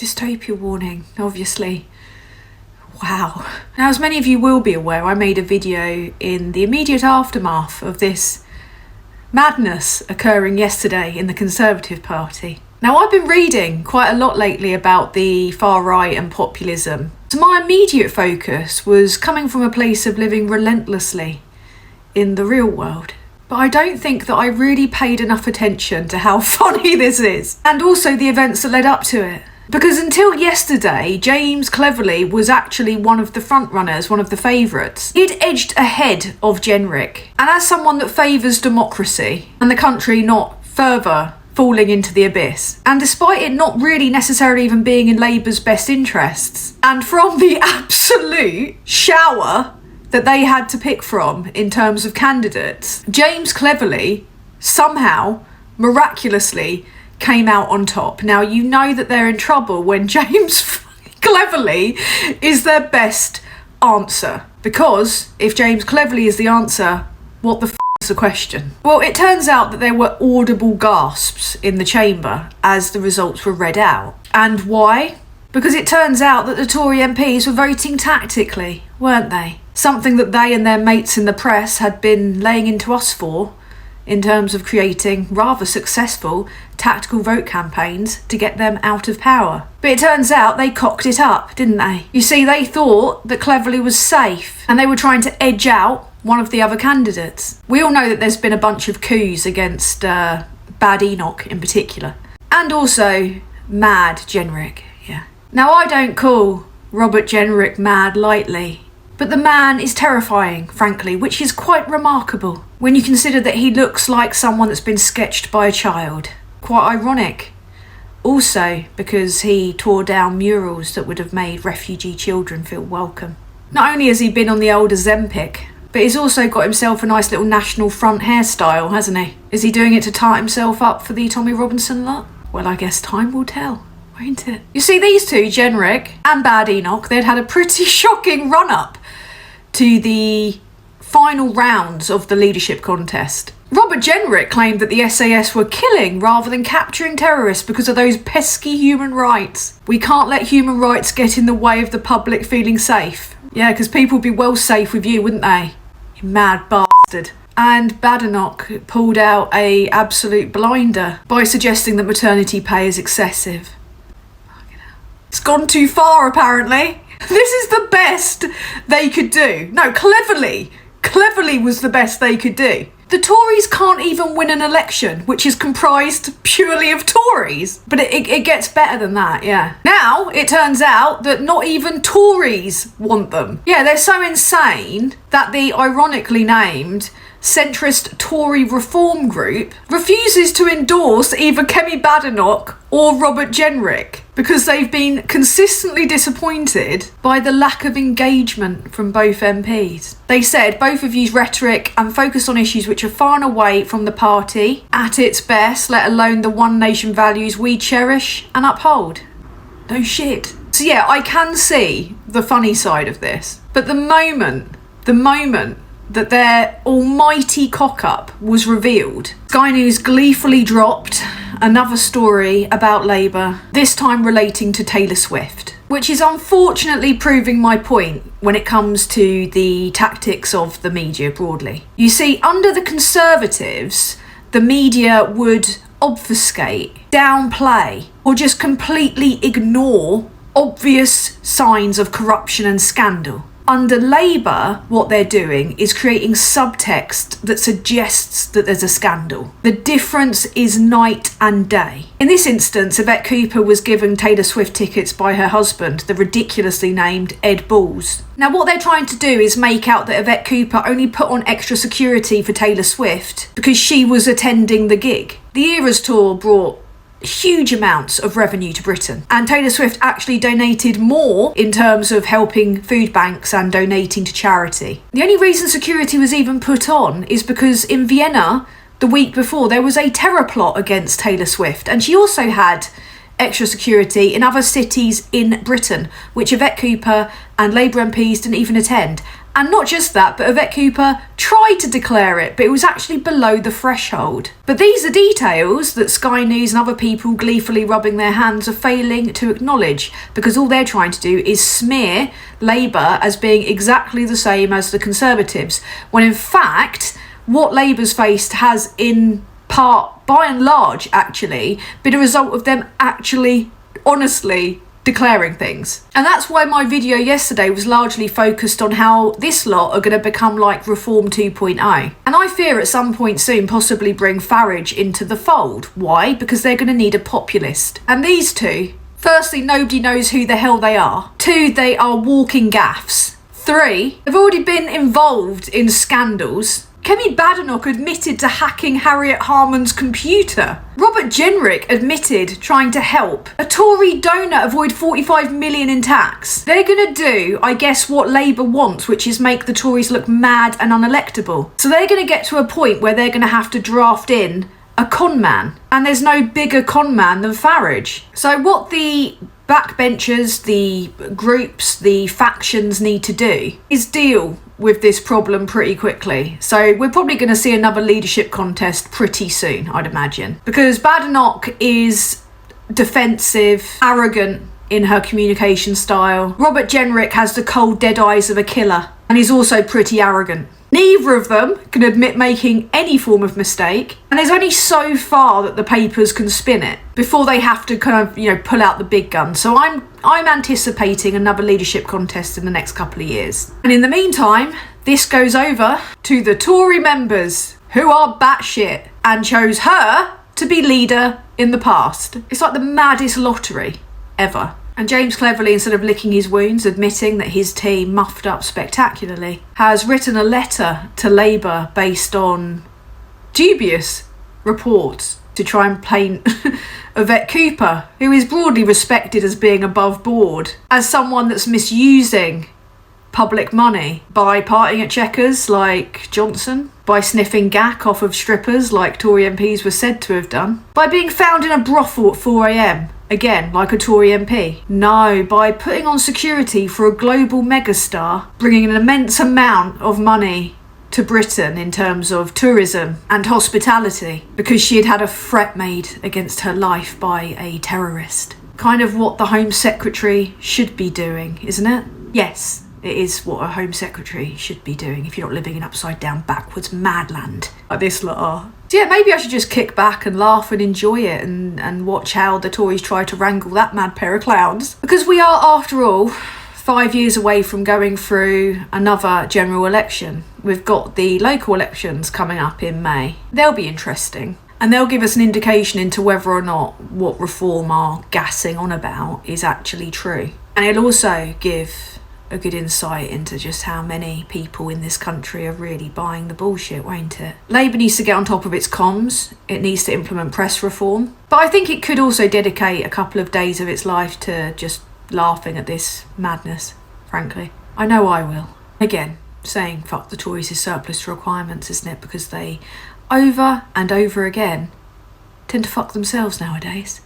Dystopia warning, obviously. Wow. Now, as many of you will be aware, I made a video in the immediate aftermath of this madness occurring yesterday in the Conservative Party. Now, I've been reading quite a lot lately about the far right and populism. So my immediate focus was coming from a place of living relentlessly in the real world. But I don't think that I really paid enough attention to how funny this is, and also the events that led up to it. Because until yesterday, James Cleverly was actually one of the frontrunners, one of the favourites. He'd edged ahead of Genrich. And as someone that favours democracy and the country not further falling into the abyss, and despite it not really necessarily even being in Labour's best interests, and from the absolute shower that they had to pick from in terms of candidates, James Cleverly somehow, miraculously, came out on top. Now, you know that they're in trouble when James Cleverly is their best answer. Because if James Cleverly is the answer, what the is the question? Well, it turns out that there were audible gasps in the chamber as the results were read out. And why? Because it turns out that the Tory MPs were voting tactically, weren't they? Something that they and their mates in the press had been laying into us for, in terms of creating rather successful tactical vote campaigns to get them out of power. But it turns out they cocked it up, didn't they? You see, they thought that Cleverly was safe and they were trying to edge out one of the other candidates. We all know that there's been a bunch of coups against Bad Enoch in particular. And also Mad Genrich, yeah. Now, I don't call Robert Genrich mad lightly, but the man is terrifying, frankly, which is quite remarkable when you consider that he looks like someone that's been sketched by a child. Quite ironic. Also, because he tore down murals that would have made refugee children feel welcome. Not only has he been on the old Ozempic, but he's also got himself a nice little National Front hairstyle, hasn't he? Is he doing it to tart himself up for the Tommy Robinson lot? Well, I guess time will tell, won't it? You see, these two, Genrich and Bad Enoch, they'd had a pretty shocking run-up to the final rounds of the leadership contest. Robert Genrich claimed that the SAS were killing rather than capturing terrorists because of those pesky human rights. We can't let human rights get in the way of the public feeling safe. Yeah, because people would be well safe with you, wouldn't they? You mad bastard. And Badenoch pulled out a absolute blinder by suggesting that maternity pay is excessive. It's gone too far, apparently. This is the best they could do. No, Cleverly was the best they could do. The Tories can't even win an election, which is comprised purely of Tories. But it gets better than that, yeah. Now, it turns out that not even Tories want them. Yeah, they're so insane that the ironically named Centrist Tory Reform Group refuses to endorse either Kemi Badenoch or Robert Genrich because they've been consistently disappointed by the lack of engagement from both MPs. They said both of you's rhetoric and focus on issues which are far and away from the party at its best, let alone the one nation values we cherish and uphold. No shit. So yeah, I can see the funny side of this, but the moment that their almighty cock-up was revealed, Sky News gleefully dropped another story about Labour, this time relating to Taylor Swift, which is unfortunately proving my point when it comes to the tactics of the media broadly. You see, under the Conservatives, the media would obfuscate, downplay, or just completely ignore obvious signs of corruption and scandal. Under Labour, what they're doing is creating subtext that suggests that there's a scandal. The difference is night and day. In this instance, Yvette Cooper was given Taylor Swift tickets by her husband, the ridiculously named Ed Balls. Now, what they're trying to do is make out that Yvette Cooper only put on extra security for Taylor Swift because she was attending the gig. The Eras Tour brought huge amounts of revenue to Britain, and Taylor Swift actually donated more in terms of helping food banks and donating to charity. The only reason security was even put on is because in Vienna the week before there was a terror plot against Taylor Swift, and she also had extra security in other cities in Britain, which Yvette Cooper and Labour MPs didn't even attend. And not just that, but Yvette Cooper tried to declare it, but it was actually below the threshold. But these are details that Sky News and other people gleefully rubbing their hands are failing to acknowledge, because all they're trying to do is smear Labour as being exactly the same as the Conservatives, when in fact, what Labour's faced has in part, by and large actually, been a result of them actually, honestly, declaring things. And that's why my video yesterday was largely focused on how this lot are going to become like Reform 2.0. And I fear at some point soon possibly bring Farage into the fold. Why? Because they're going to need a populist. And these two, firstly, nobody knows who the hell they are. 2, they are walking gaffes. 3, they've already been involved in scandals. Kemi Badenoch admitted to hacking Harriet Harman's computer. Robert Genrich admitted trying to help a Tory donor avoid 45 million in tax. They're going to do, I guess, what Labour wants, which is make the Tories look mad and unelectable. So they're going to get to a point where they're going to have to draft in a con man. And there's no bigger con man than Farage. So what the backbenchers, the groups, the factions need to do is deal with this problem pretty quickly. So we're probably going to see another leadership contest pretty soon, I'd imagine. Because Badenoch is defensive, arrogant in her communication style. Robert Genrich has the cold dead eyes of a killer, and he's also pretty arrogant. Neither of them can admit making any form of mistake, and there's only so far that the papers can spin it before they have to kind of, pull out the big guns. So I'm anticipating another leadership contest in the next couple of years. And in the meantime, this goes over to the Tory members who are batshit and chose her to be leader in the past. It's like the maddest lottery ever. And James Cleverly, instead of licking his wounds, admitting that his team muffed up spectacularly, has written a letter to Labour based on dubious reports to try and paint Yvette Cooper, who is broadly respected as being above board, as someone that's misusing public money by partying at Chequers like Johnson, by sniffing gack off of strippers like Tory MPs were said to have done, by being found in a brothel at 4 a.m, again, like a Tory MP. No, by putting on security for a global megastar, bringing an immense amount of money to Britain in terms of tourism and hospitality, because she had had a threat made against her life by a terrorist. Kind of what the Home Secretary should be doing, isn't it? Yes, it is what a Home Secretary should be doing if you're not living in upside down backwards madland like this lot are. So yeah, maybe I should just kick back and laugh and enjoy it and watch how the Tories try to wrangle that mad pair of clowns. Because we are, after all, 5 years away from going through another general election. We've got the local elections coming up in May. They'll be interesting. And they'll give us an indication into whether or not what Reform are gassing on about is actually true. And it'll also give a good insight into just how many people in this country are really buying the bullshit, won't it? Labour needs to get on top of its comms. It needs to implement press reform. But I think it could also dedicate a couple of days of its life to just laughing at this madness, frankly. I know I will. Again, saying fuck the Tories is surplus to requirements, isn't it? Because they, over and over again, tend to fuck themselves nowadays.